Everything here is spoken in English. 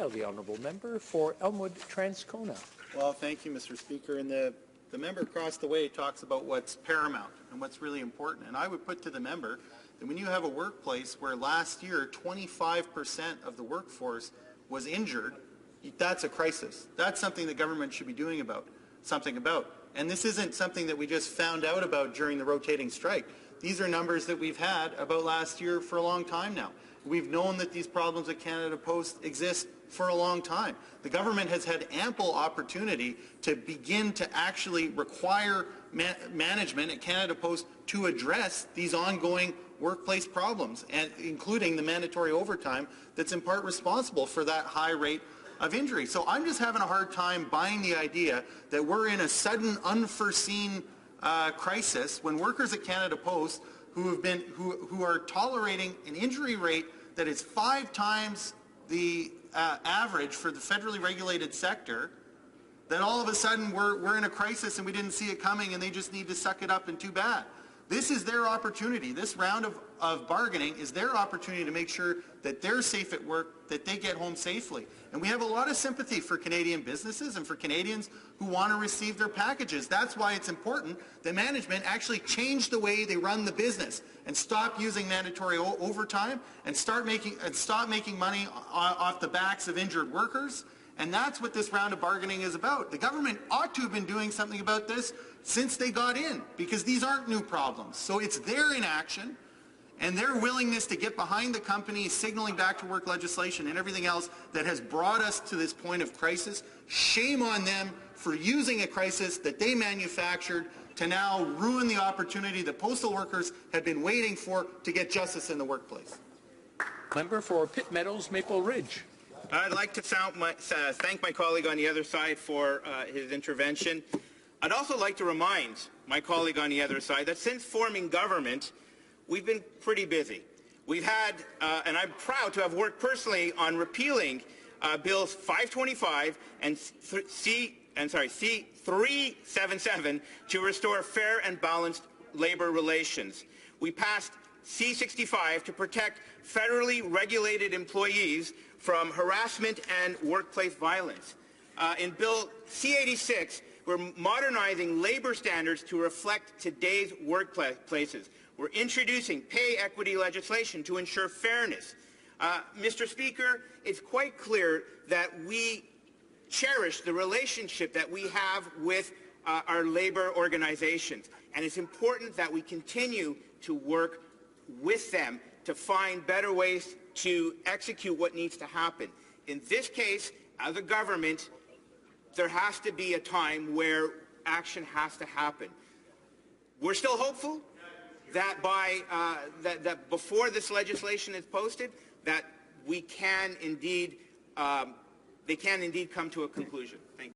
Now the honourable member for Elmwood-Transcona. Well, thank you, Mr. Speaker. And the member across the way talks about what's paramount and what's really important. And I would put to the member that when you have a workplace where last year 25% of the workforce was injured, that's a crisis. That's something the government should be doing something about. And this isn't something that we just found out about during the rotating strike. These are numbers that we've had about last year for a long time now. We've known that these problems at Canada Post exist for a long time. The government has had ample opportunity to begin to actually require management at Canada Post to address these ongoing workplace problems, and including the mandatory overtime that's in part responsible for that high rate of injury. So I'm just having a hard time buying the idea that we're in a sudden, unforeseen crisis when workers at Canada Post who are tolerating an injury rate that is 5 times the average for the federally regulated sector, that all of a sudden we're in a crisis and we didn't see it coming and they just need to suck it up and too bad. This is their opportunity. This round of bargaining is their opportunity to make sure that they're safe at work, that they get home safely. And we have a lot of sympathy for Canadian businesses and for Canadians who want to receive their packages. That's why it's important that management actually change the way they run the business and stop using mandatory overtime and stop making money off the backs of injured workers. And that's what this round of bargaining is about. The government ought to have been doing something about this since they got in, because these aren't new problems. So it's their inaction and their willingness to get behind the company, signaling back to work legislation and everything else that has brought us to this point of crisis. Shame on them for using a crisis that they manufactured to now ruin the opportunity that postal workers have been waiting for to get justice in the workplace. Member for Pitt Meadows, Maple Ridge. I'd like to thank my colleague on the other side for his intervention. I'd also like to remind my colleague on the other side that since forming government, we've been pretty busy. We've had, and I'm proud to have worked personally on repealing Bills 525 and C377 to restore fair and balanced labor relations. We passed C65 to protect federally regulated employees from harassment and workplace violence. In Bill C86, we're modernizing labor standards to reflect today's workplaces. We're introducing pay equity legislation to ensure fairness. Mr. Speaker, it's quite clear that we cherish the relationship that we have with our labor organizations, and it's important that we continue to work with them to find better ways to execute what needs to happen. In this case, as a government, there has to be a time where action has to happen. We're still hopeful that that before this legislation is posted, that we can indeed, they can indeed come to a conclusion. Thank you.